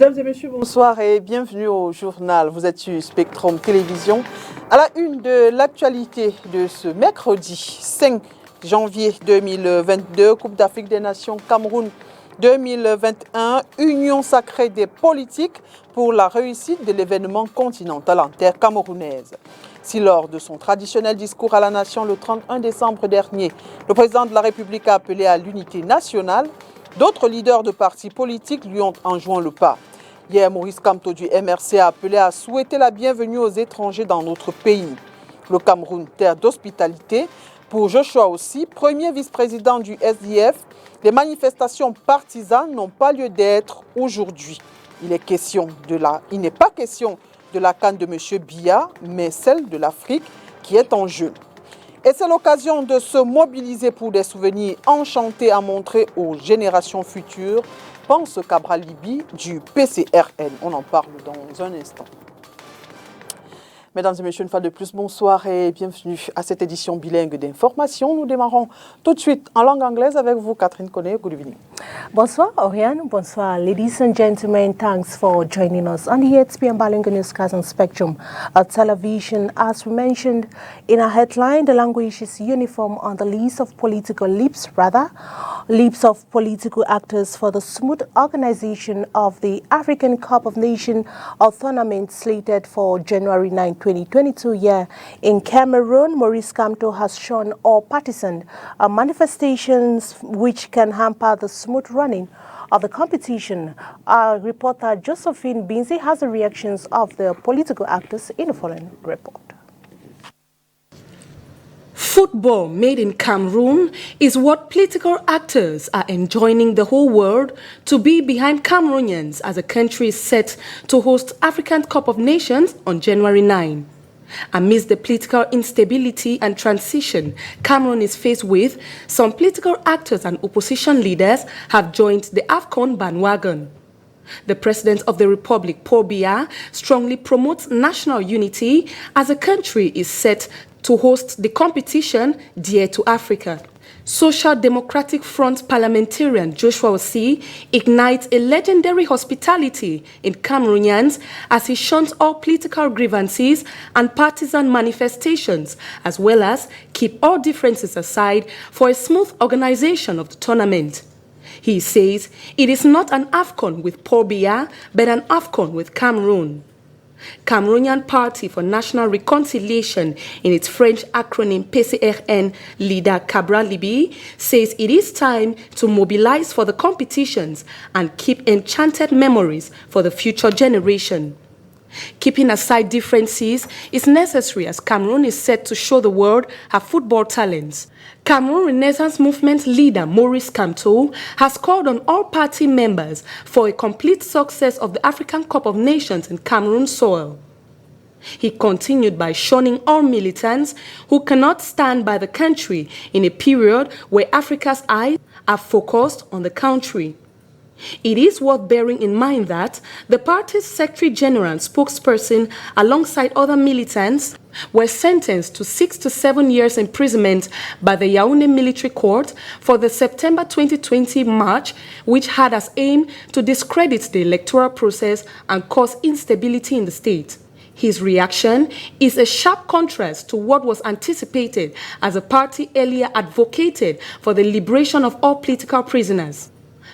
Mesdames et messieurs, bonsoir et bienvenue au journal. Vous êtes sur Spectrum Télévision. À la une de l'actualité de ce mercredi 5 janvier 2022, Coupe d'Afrique des Nations Cameroun 2021, union sacrée des politiques pour la réussite de l'événement continental en terre camerounaise. Si lors de son traditionnel discours à la nation le 31 décembre dernier, le président de la République a appelé à l'unité nationale, d'autres leaders de partis politiques lui ont enjoint le pas. Hier, Maurice Kamto du MRC a appelé à souhaiter la bienvenue aux étrangers dans notre pays. Le Cameroun, terre d'hospitalité. Pour Joshua aussi, premier vice-président du SDF, les manifestations partisanes n'ont pas lieu d'être aujourd'hui. Il n'est pas question de la canne de M. Biya, mais celle de l'Afrique qui est en jeu. Et c'est l'occasion de se mobiliser pour des souvenirs enchantés à montrer aux générations futures, pense Cabral Libi du PCRN. On en parle dans un instant. Mesdames et messieurs, une fois de plus, bonsoir et bienvenue à cette édition bilingue d'information. Nous démarrons tout de suite en langue anglaise avec vous, Catherine Koné. Good evening. Bonsoir, Oriane. Bonsoir, ladies and gentlemen. Thanks for joining us on the HPM Bilingual Newscast on Spectrum Television. As we mentioned in our headline, the language is uniform on the list of political lips of political actors for the smooth organization of the African Cup of Nations tournament slated for January 9, 2022 year in Cameroon. Maurice Kamto has shown all partisan manifestations which can hamper the smooth running of the competition. Our reporter Josephine Binzi has the reactions of the political actors in the following report. Football made in Cameroon is what political actors are enjoining the whole world to be behind Cameroonians as the country is set to host African Cup of Nations on January 9. Amidst the political instability and transition Cameroon is faced with, some political actors and opposition leaders have joined the AFCON bandwagon. The President of the Republic, Paul Biya, strongly promotes national unity as the country is set to host the competition dear to Africa. Social Democratic Front parliamentarian Joshua Osei ignites a legendary hospitality in Cameroonians as he shuns all political grievances and partisan manifestations, as well as keep all differences aside for a smooth organization of the tournament. He says it is not an AFCON with Paul Biya, but an AFCON with Cameroon. Cameroonian Party for National Reconciliation, in its French acronym PCRN, leader Cabral Libi says it is time to mobilize for the competitions and keep enchanted memories for the future generation. Keeping aside differences is necessary as Cameroon is set to show the world her football talents. Cameroon Renaissance Movement leader Maurice Kamto has called on all party members for a complete success of the African Cup of Nations in Cameroon soil. He continued by shunning all militants who cannot stand by the country in a period where Africa's eyes are focused on the country. It is worth bearing in mind that the party's Secretary General and spokesperson, alongside other militants, were sentenced to 6 to 7 years imprisonment by the Yaoundé Military Court for the September 2020 march, which had as aim to discredit the electoral process and cause instability in the state. His reaction is a sharp contrast to what was anticipated as the party earlier advocated for the liberation of all political prisoners.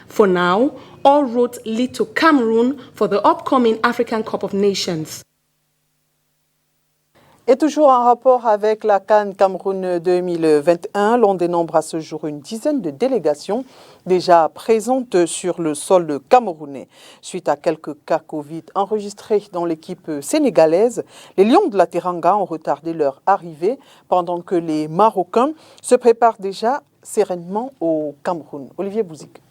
For now, all roads lead to Cameroon for the upcoming African Cup of Nations. Et toujours en rapport avec la CAN Cameroun 2021, l'on dénombre à ce jour une dizaine de délégations déjà présentes sur le sol camerounais. Suite à quelques cas Covid enregistrés dans l'équipe sénégalaise, les Lions de la Teranga ont retardé leur arrivée pendant que les Marocains se préparent déjà sereinement au Cameroun. Olivier Bouzik.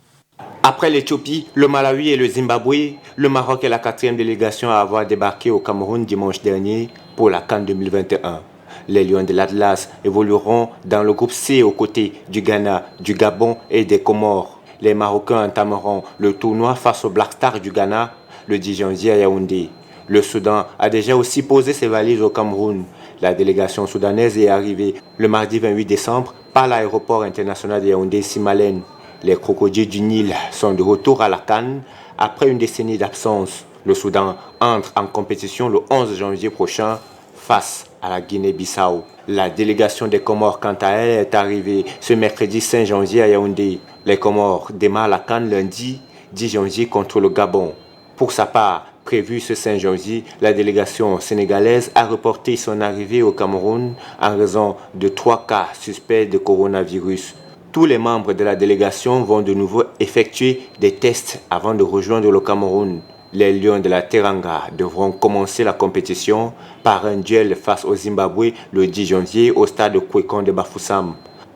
Après l'Éthiopie, le Malawi et le Zimbabwe, le Maroc est la 4e délégation à avoir débarqué au Cameroun dimanche dernier pour la CAN 2021. Les Lions de l'Atlas évolueront dans le groupe C aux côtés du Ghana, du Gabon et des Comores. Les Marocains entameront le tournoi face au Black Star du Ghana le 10 janvier à Yaoundé. Le Soudan a déjà aussi posé ses valises au Cameroun. La délégation soudanaise est arrivée le mardi 28 décembre par l'aéroport international de Yaoundé-Simalène. Les crocodiles du Nil sont de retour à la CAN Après une décennie d'absence, le Soudan entre en compétition le 11 janvier prochain face à la Guinée-Bissau. La délégation des Comores, quant à elle, est arrivée ce mercredi 5 janvier à Yaoundé. Les Comores démarrent la CAN lundi 10 janvier contre le Gabon. Pour sa part, prévue ce 5 janvier, la délégation sénégalaise a reporté son arrivée au Cameroun en raison de 3 cas suspects de coronavirus. Tous les membres de la délégation vont de nouveau effectuer des tests avant de rejoindre le Cameroun. Les Lions de la Teranga devront commencer la compétition par un duel face au Zimbabwe le 10 janvier au stade Kwekon de Bafoussam.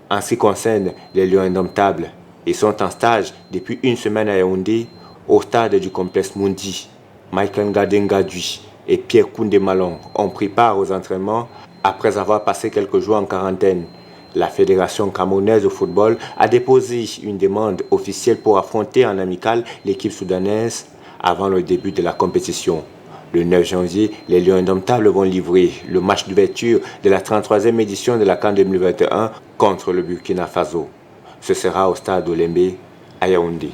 En ce qui concerne les Lions indomptables, ils sont en stage depuis une semaine à Yaoundé au stade du complexe Mundi. Michael Ngadengadui et Pierre Koundé Malong ont pris part aux entraînements après avoir passé quelques jours en quarantaine. La Fédération camerounaise de football a déposé une demande officielle pour affronter en amical l'équipe soudanaise avant le début de la compétition. Le 9 janvier, les Lions indomptables vont livrer le match d'ouverture de la 33e édition de la CAN 2021 contre le Burkina Faso. Ce sera au stade Olembe à Yaoundé.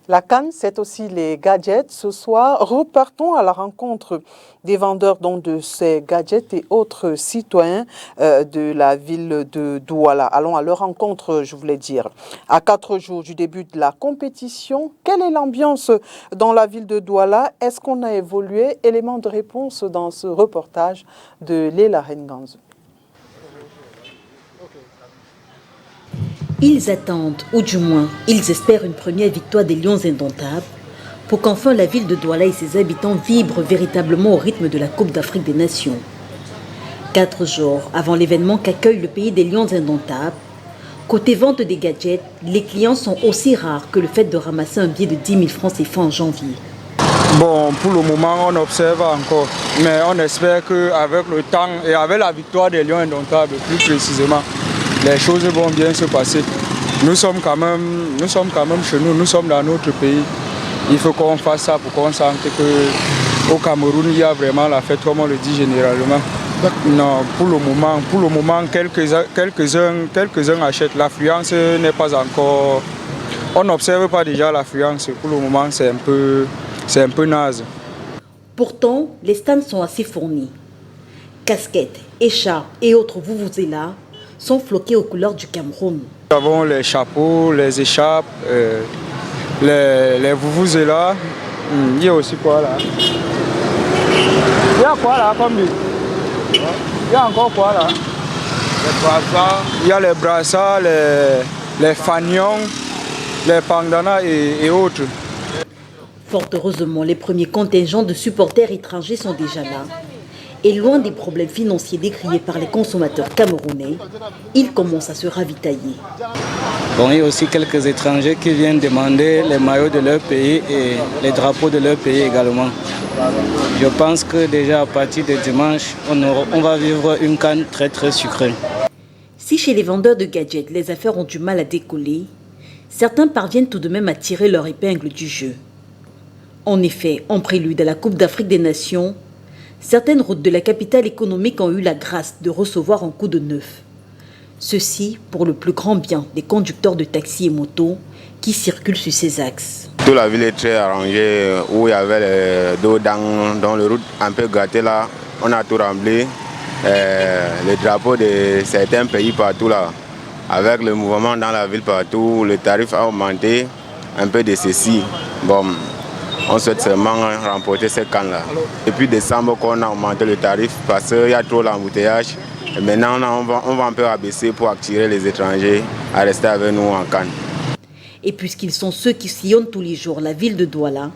La CAN, c'est aussi les gadgets. Ce soir, repartons à la rencontre des vendeurs de ces gadgets et autres citoyens de la ville de Douala. Allons à leur rencontre, je voulais dire. À 4 jours du début de la compétition, quelle est l'ambiance dans la ville de Douala? Est-ce qu'on a évolué? Élément de réponse dans ce reportage de Léla Renganz. Ils attendent, ou du moins, ils espèrent une première victoire des Lions indomptables pour qu'enfin la ville de Douala et ses habitants vibrent véritablement au rythme de la Coupe d'Afrique des Nations. 4 jours avant l'événement qu'accueille le pays des Lions indomptables, côté vente des gadgets, les clients sont aussi rares que le fait de ramasser un billet de 10 000 francs CFA en janvier. Bon, pour le moment, on observe encore, mais on espère qu'avec le temps et avec la victoire des Lions indomptables, plus précisément, les choses vont bien se passer. Nous sommes quand même chez nous, nous sommes dans notre pays. Il faut qu'on fasse ça pour qu'on sente qu'au Cameroun, il y a vraiment la fête, comme on le dit généralement. Non, pour le moment quelques-uns achètent. L'affluence n'est pas encore... On n'observe pas déjà l'affluence. Pour le moment, c'est un peu naze. Pourtant, les stands sont assez fournis. Casquettes, écharpes et autres vuvuzelas sont floqués aux couleurs du Cameroun. Nous avons les chapeaux, les écharpes, les vuvuzelas. Il y a aussi quoi là? Il y a quoi là comme il y a encore quoi là? Les brassards. Il y a les brassards, les fanions, les pandanas et autres. Fort heureusement, les premiers contingents de supporters étrangers sont déjà là. Et loin des problèmes financiers décriés par les consommateurs camerounais, ils commencent à se ravitailler. Bon, il y a aussi quelques étrangers qui viennent demander les maillots de leur pays et les drapeaux de leur pays également. Je pense que déjà à partir de dimanche, on va vivre une CAN très très sucrée. Si chez les vendeurs de gadgets, les affaires ont du mal à décoller, certains parviennent tout de même à tirer leur épingle du jeu. En effet, en prélude à la Coupe d'Afrique des Nations, certaines routes de la capitale économique ont eu la grâce de recevoir un coup de neuf. Ceci pour le plus grand bien des conducteurs de taxis et motos qui circulent sur ces axes. Toute la ville est très arrangée, où il y avait les dos dans le route un peu gâté là, on a tout rempli. Les drapeaux de certains pays partout là, avec le mouvement dans la ville partout, le tarif a augmenté, un peu de ceci. Bon, on souhaite seulement remporter ces cannes-là. Depuis décembre qu'on a augmenté le tarif parce qu'il y a trop l'embouteillage. Et maintenant on va un peu abaisser pour attirer les étrangers à rester avec nous en Cannes. Et puisqu'ils sont ceux qui sillonnent tous les jours la ville de Douala,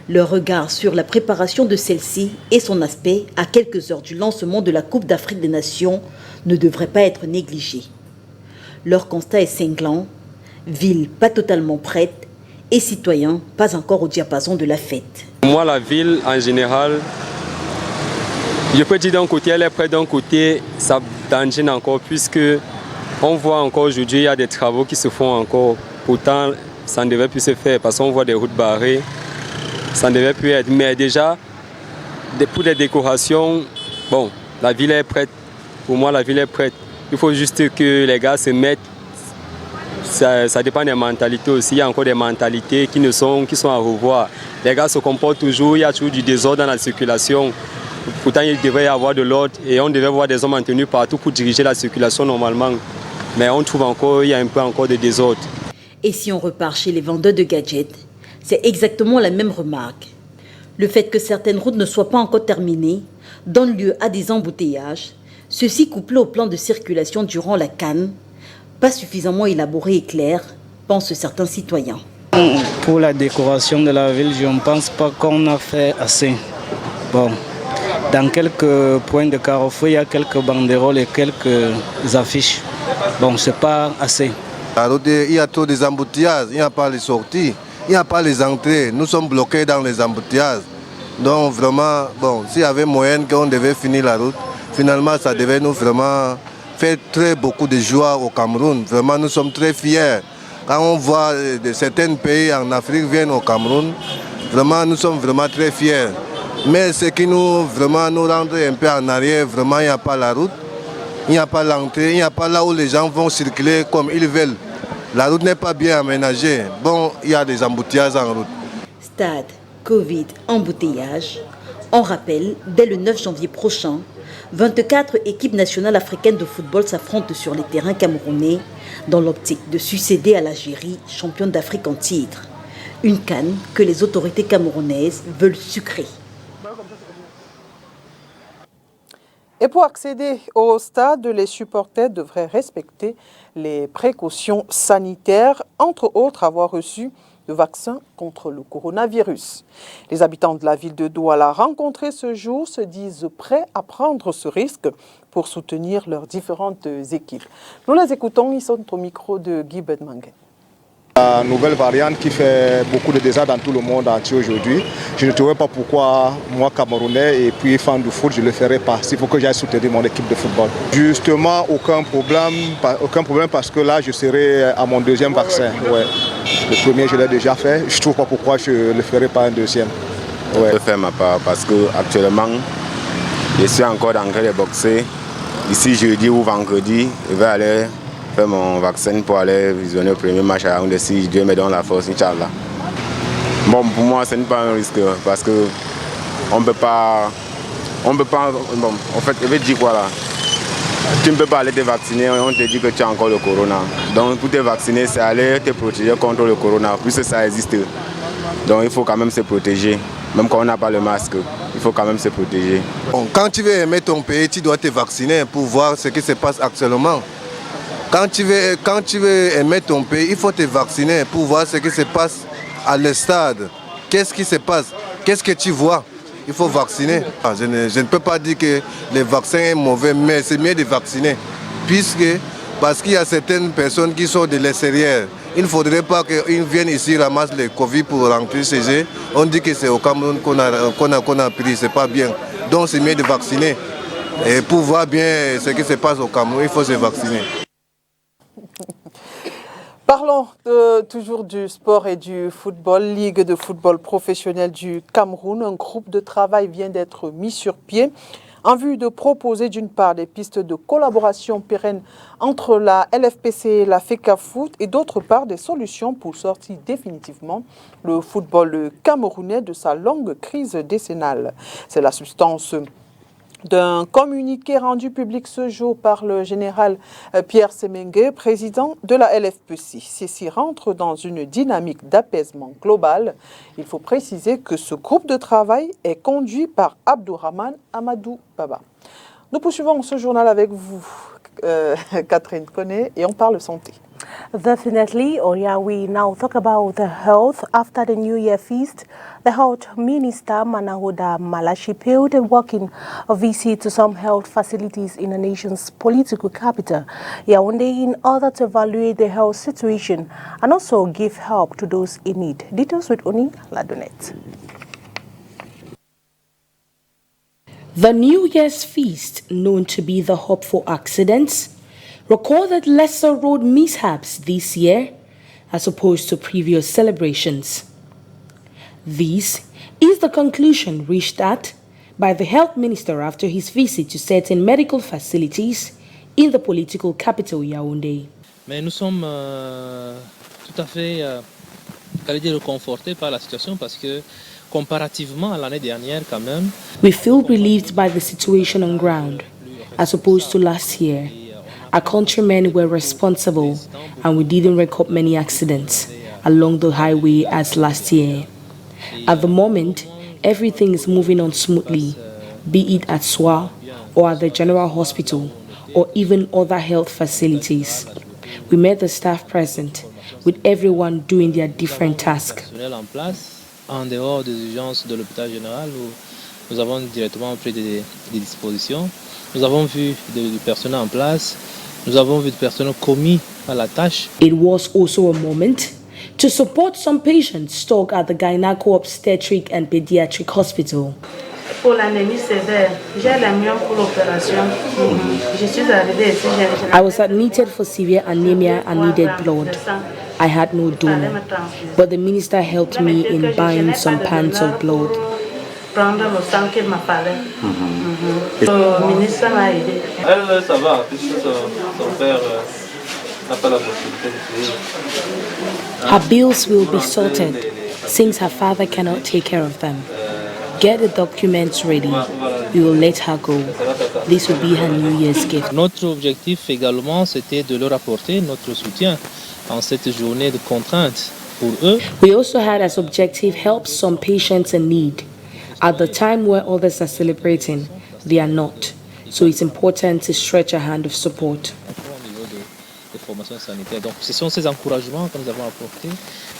leur regard sur la préparation de celle-ci et son aspect à quelques heures du lancement de la Coupe d'Afrique des Nations ne devrait pas être négligé. Leur constat est cinglant, ville pas totalement prête, et citoyens pas encore au diapason de la fête. Moi, la ville, en général, je peux dire d'un côté, elle est prête, d'un côté, ça dandine encore, puisque on voit encore aujourd'hui, il y a des travaux qui se font encore. Pourtant, ça ne devait plus se faire, parce qu'on voit des routes barrées, ça ne devait plus être. Mais déjà, pour les décorations, bon, la ville est prête. Pour moi, la ville est prête. Il faut juste que les gars se mettent ça dépend des mentalités aussi. Il y a encore des mentalités qui sont à revoir. Les gars se comportent toujours, il y a toujours du désordre dans la circulation. Pourtant, il devrait y avoir de l'ordre et on devait voir des hommes en tenue partout pour diriger la circulation normalement. Mais on trouve encore, il y a un peu encore de désordre. Et si on repart chez les vendeurs de gadgets, c'est exactement la même remarque. Le fait que certaines routes ne soient pas encore terminées donne lieu à des embouteillages, ceci couplé au plan de circulation durant la CAN, pas suffisamment élaboré et clair, pensent certains citoyens. Pour la décoration de la ville, je ne pense pas qu'on a fait assez. Bon, dans quelques points de carrefour, il y a quelques banderoles et quelques affiches. Bon, ce n'est pas assez. Il y a trop des embouteillages, il n'y a pas les sorties, il n'y a pas les entrées. Nous sommes bloqués dans les embouteillages. Donc vraiment, bon, s'il y avait moyen qu'on devait finir la route, finalement ça devait nous vraiment faire très beaucoup de joie au Cameroun. Vraiment, nous sommes très fiers. Quand on voit certains pays en Afrique viennent au Cameroun, vraiment nous sommes vraiment très fiers. Mais ce qui nous rend un peu en arrière, vraiment il n'y a pas la route, il n'y a pas l'entrée, il n'y a pas là où les gens vont circuler comme ils veulent. La route n'est pas bien aménagée. Bon, il y a des embouteillages en route. Stade, Covid, embouteillage. On rappelle, dès le 9 janvier prochain, 24 équipes nationales africaines de football s'affrontent sur les terrains camerounais dans l'optique de succéder à l'Algérie, championne d'Afrique en titre. Une canne que les autorités camerounaises veulent sucrer. Et pour accéder au stade, les supporters devraient respecter les précautions sanitaires, entre autres avoir reçu le vaccin contre le coronavirus. Les habitants de la ville de Douala rencontrés ce jour se disent prêts à prendre ce risque pour soutenir leurs différentes équipes. Nous les écoutons, ils sont au micro de Guy Bedmangen. La nouvelle variante qui fait beaucoup de désastres dans tout le monde entier aujourd'hui. Je ne trouve pas pourquoi moi, Camerounais et puis fan du foot, je ne le ferai pas. Il faut que j'aille soutenir mon équipe de football. Justement, aucun problème parce que là, je serai à mon deuxième vaccin. Ouais. Le premier, je l'ai déjà fait. Je ne trouve pas pourquoi je ne le ferai pas un deuxième. Ouais. Je peux faire ma part parce qu'actuellement, je suis encore en train de boxer. Ici, jeudi ou vendredi, je vais aller faire mon vaccin pour aller visionner le premier match à Yaoundé si Dieu me donne la force, Inch'Allah. Bon, pour moi, ce n'est pas un risque parce que on peut pas, bon, en fait, je vais dire quoi là. Tu ne peux pas aller te vacciner, on te dit que tu as encore le corona. Donc pour te vacciner, c'est aller te protéger contre le corona, puisque ça existe. Donc il faut quand même se protéger. Même quand on n'a pas le masque, il faut quand même se protéger. Bon, quand tu veux aimer ton pays, tu dois te vacciner pour voir ce qui se passe actuellement. Quand tu veux aimer ton pays, il faut te vacciner pour voir ce qui se passe à l'estade. Qu'est-ce qui se passe? Qu'est-ce que tu vois? Il faut vacciner. Je ne peux pas dire que le vaccin est mauvais, mais c'est mieux de vacciner. Parce qu'il y a certaines personnes qui sont de l'extérieur. Il ne faudrait pas qu'ils viennent ici ramasser le Covid pour remplir ces jeux. On dit que c'est au Cameroun qu'on a pris, c'est pas bien. Donc c'est mieux de vacciner. Et pour voir bien ce qui se passe au Cameroun, il faut se vacciner. Parlons toujours du sport et du football. Ligue de football professionnel du Cameroun. Un groupe de travail vient d'être mis sur pied en vue de proposer d'une part des pistes de collaboration pérennes entre la LFPC et la FECAFOOT et d'autre part des solutions pour sortir définitivement le football camerounais de sa longue crise décennale. C'est la substance d'un communiqué rendu public ce jour par le général Pierre Semengue, président de la LFPC. Ceci rentre dans une dynamique d'apaisement global. Il faut préciser que ce groupe de travail est conduit par Abdourahmane Amadou Baba. Nous poursuivons ce journal avec vous, Catherine Koné, et on parle santé. Definitely, Oria, we now talk about the health. After the New Year feast, the Health Minister Manahoda Malachi paid a walking visit to some health facilities in the nation's political capital, Yaoundé, in order to evaluate the health situation and also give help to those in need. Details with Oni Ladonet. The New Year's feast, known to be the hub for accidents, recorded lesser road mishaps this year as opposed to previous celebrations. This is the conclusion reached at by the health minister after his visit to certain medical facilities in the political capital Yaoundé. Mais nous sommes tout à fait réconfortés par la situation parce que comparativement à l'année dernière quand même. We feel relieved by the situation on ground, as opposed to last year. Our countrymen were responsible and we didn't record many accidents along the highway as last year. At the moment, everything is moving on smoothly, be it at SWA or at the General Hospital or even other health facilities. We met the staff present, with everyone doing their different tasks. En dehors des urgences de l'hôpital général où nous avons directement pris des dispositions. Nous avons vu du personnel en place, nous avons vu du personnel commis à la tâche. It was also a moment to support some patients stuck at the Gynecological-Obstetric and Pediatric Hospital. Pour l'anémie sévère, j'ai les moyens pour l'opération. Je suis arrivée ici. I was admitted for severe anemia and needed blood. I had no donor, but the minister helped me in buying some pans of blood. Prendre le sang qu'il m'a fallu. Le ministre m'a aidé. Elle, ça va, puisque son père n'a pas la possibilité de payer. Her bills will be sorted since her father cannot take care of them. Get the documents ready. We will let her go. This will be her New Year's gift. Notre objectif également, c'était de leur apporter notre soutien en cette journée de contrainte pour eux. We also had as objective help some patients in need. At the time where others are celebrating, they are not. So it's important to stretch a hand of support. Des formations sanitaires. Donc ce sont ces encouragements que nous avons apportés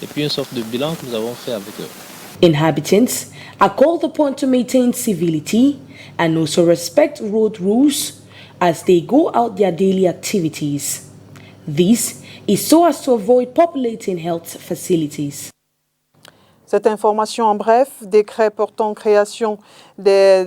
et puis une sorte de bilan que nous avons fait avec eux. Inhabitants are called upon to maintain civility and also respect road rules as they go out their daily activities. This is so as to avoid populating health facilities. Cette information en bref, le décret portant création des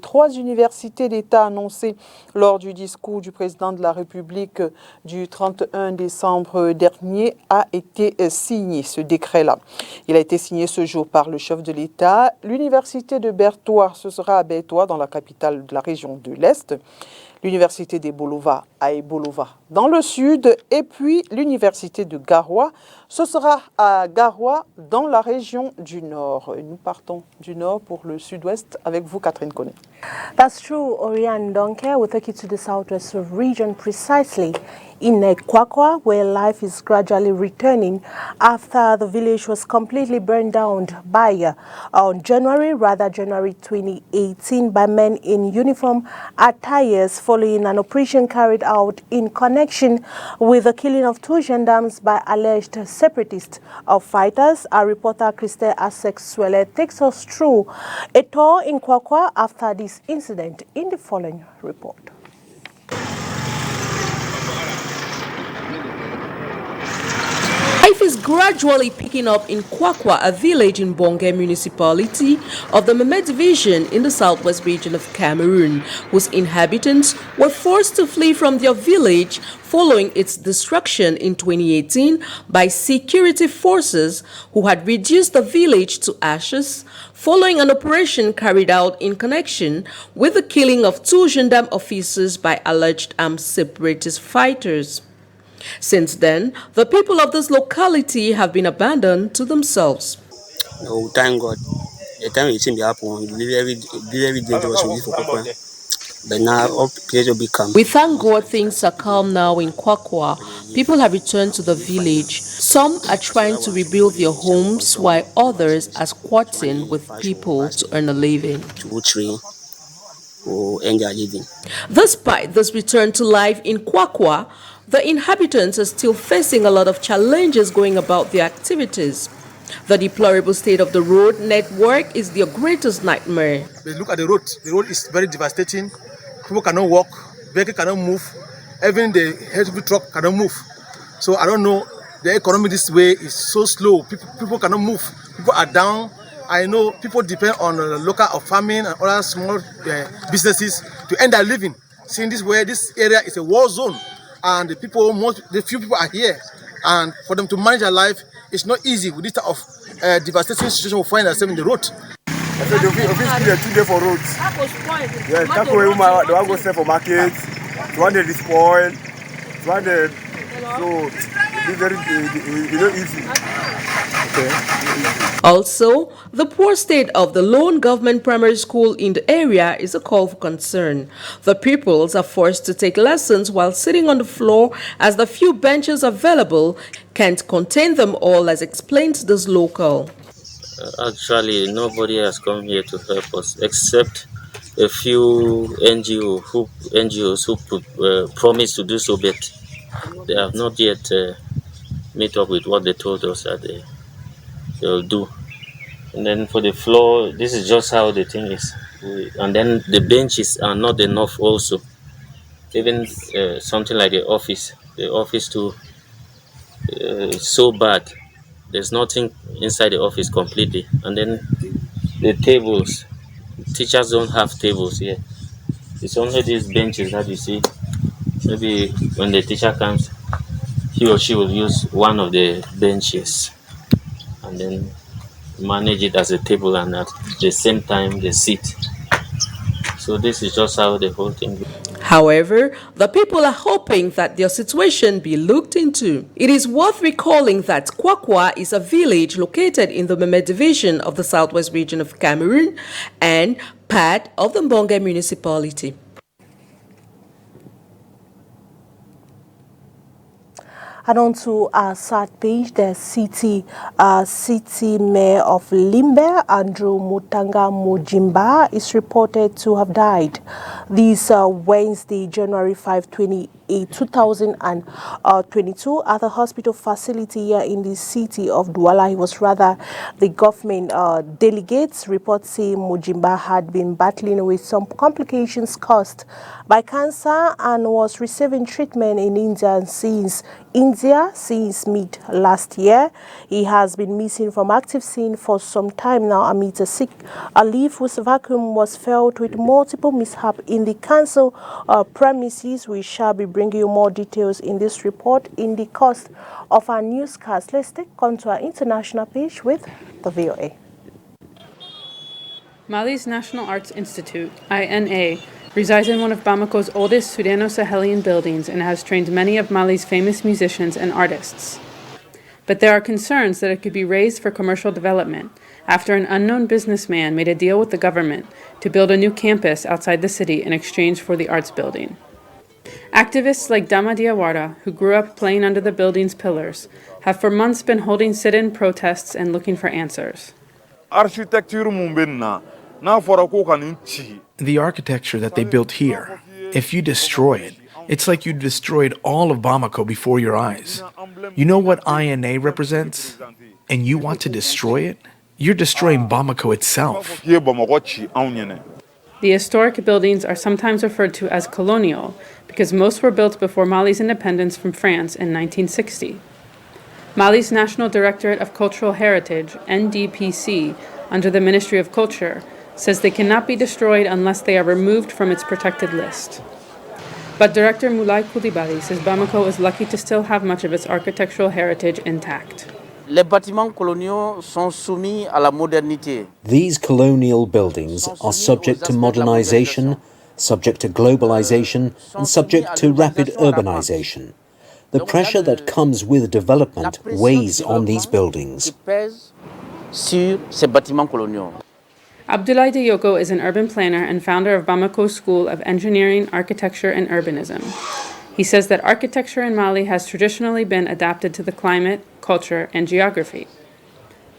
3 universités d'État annoncé lors du discours du président de la République du 31 décembre dernier a été signé, ce décret-là. Il a été signé ce jour par le chef de l'État. L'université de Bertois, ce sera à Bertois, dans la capitale de la région de l'Est. L'université des Bolova à Ebolova dans le sud et puis l'université de Garoua, ce sera à Garoua dans la région du nord. Et nous partons du nord pour le sud-ouest avec vous, Catherine Koné. That's true, Oriane Donke. We'll take you to the southwest region, precisely in Kwakwa, where life is gradually returning after the village was completely burned down by January 2018, by men in uniform attires following an operation carried out in connection with the killing of 2 gendarmes by alleged separatist fighters. Our reporter Christelle Asexuele takes us through a tour in Kwakwa after this incident in the following report. Life is gradually picking up in Kwakwa, a village in Bonge municipality of the Mehmet division in the southwest region of Cameroon, whose inhabitants were forced to flee from their village following its destruction in 2018 by security forces who had reduced the village to ashes following an operation carried out in connection with the killing of 2 gendarme officers by alleged armed separatist fighters. Since then, the people of this locality have been abandoned to themselves. Oh, thank God. The time it seemed to happen, it will be very dangerous for people. But now, all place will be calm. We thank God things are calm now in Kwakwa. People have returned to the village. Some are trying to rebuild their homes, while others are squatting with people to earn a living. Despite this return to life in Kwakwa, the inhabitants are still facing a lot of challenges going about their activities. The deplorable state of the road network is their greatest nightmare. But look at the road. The road is very devastating. People cannot walk, vehicles cannot move, even the heavy truck cannot move. So I don't know, the economy this way is so slow. People cannot move. People are down. I know people depend on local farming and other small businesses to earn their living. Seeing this way, this area is a war zone. And the few people are here, and for them to manage their life, it's not easy with this type of devastating situation we find ourselves in the road. So the office is 2 days for roads. Yes, that's why they want to go sell for market. The one that is spoiled. Find it. So it's very easy. Okay. Also, the poor state of the lone government primary school in the area is a call for concern. The pupils are forced to take lessons while sitting on the floor as the few benches available can't contain them all, as explained to this local. Actually, nobody has come here to help us except a few NGOs who promised to do so, but they have not yet met up with what they told us that they will do. And then for the floor, this is just how the thing is. And then the benches are not enough also. Even something like the office too is so bad. There's nothing inside the office completely. And then the tables, teachers don't have tables here. It's only these benches that you see. Maybe when the teacher comes, he or she will use one of the benches and then manage it as a table, and at the same time they sit. So this is just how the whole thing goes. However, the people are hoping that their situation be looked into. It is worth recalling that Kwakwa is a village located in the Meme division of the southwest region of Cameroon and part of the Mbonge municipality. And on to our sad page, the city mayor of Limbe, Andrew Mutanga Mujimba, is reported to have died this Wednesday, January 5, 2022, at the hospital facility here in the city of Douala. He was rather the government delegates. Reports say Mujimba had been battling with some complications caused by cancer and was receiving treatment in India since mid last year. He has been missing from active scene for some time now amid a leave whose vacuum was felt with multiple mishap in the council premises. We shall be bringing you more details in this report in the course of our newscast. Let's take on to our international page with the VOA. Mali's National Arts Institute, INA, resides in one of Bamako's oldest Sudano-Sahelian buildings and has trained many of Mali's famous musicians and artists. But there are concerns that it could be razed for commercial development after an unknown businessman made a deal with the government to build a new campus outside the city in exchange for the arts building. Activists like Dama Diawara, who grew up playing under the building's pillars, have for months been holding sit-in protests and looking for answers. The architecture that they built here, if you destroy it, it's like you destroyed all of Bamako before your eyes. You know what INA represents? And you want to destroy it? You're destroying Bamako itself. The historic buildings are sometimes referred to as colonial because most were built before Mali's independence from France in 1960. Mali's National Directorate of Cultural Heritage, NDPC, under the Ministry of Culture, says they cannot be destroyed unless they are removed from its protected list. But Director Moulay Koulibaly says Bamako is lucky to still have much of its architectural heritage intact. These colonial buildings are subject to modernization, subject to globalization, and subject to rapid urbanization. The pressure that comes with development weighs on these buildings. Abdoulaye Dioko is an urban planner and founder of Bamako School of Engineering, Architecture, and Urbanism. He says that architecture in Mali has traditionally been adapted to the climate, culture, and geography.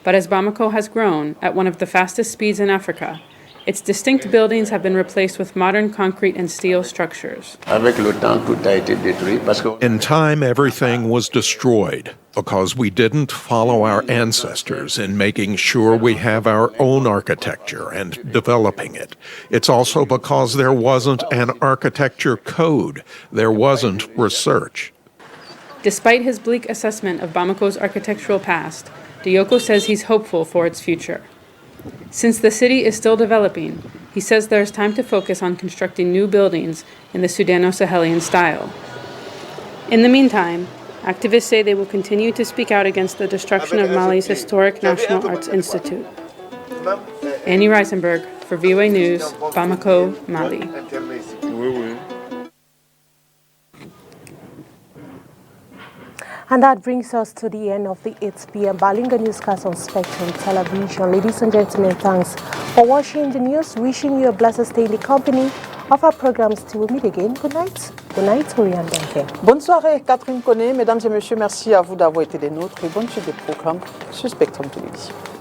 But as Bamako has grown at one of the fastest speeds in Africa, its distinct buildings have been replaced with modern concrete and steel structures. In time, everything was destroyed because we didn't follow our ancestors in making sure we have our own architecture and developing it. It's also because there wasn't an architecture code. There wasn't research. Despite his bleak assessment of Bamako's architectural past, Dioko says he's hopeful for its future. Since the city is still developing, he says there's time to focus on constructing new buildings in the Sudano-Sahelian style. In the meantime, activists say they will continue to speak out against the destruction of Mali's historic National Arts Institute. Annie Reisenberg for VOA News, Bamako, Mali. And that brings us to the end of the 8 p.m. Bilingual newscast on Spectrum Television. Ladies and gentlemen, thanks for watching the news. Wishing you a blessed stay in the company of our programs till we meet again. Good night. Good night, Oriane Danke. Bonne soirée, Catherine Connet. Mesdames et messieurs, merci à vous d'avoir été des nôtres et bonne suite des programmes sur Spectrum Télévision.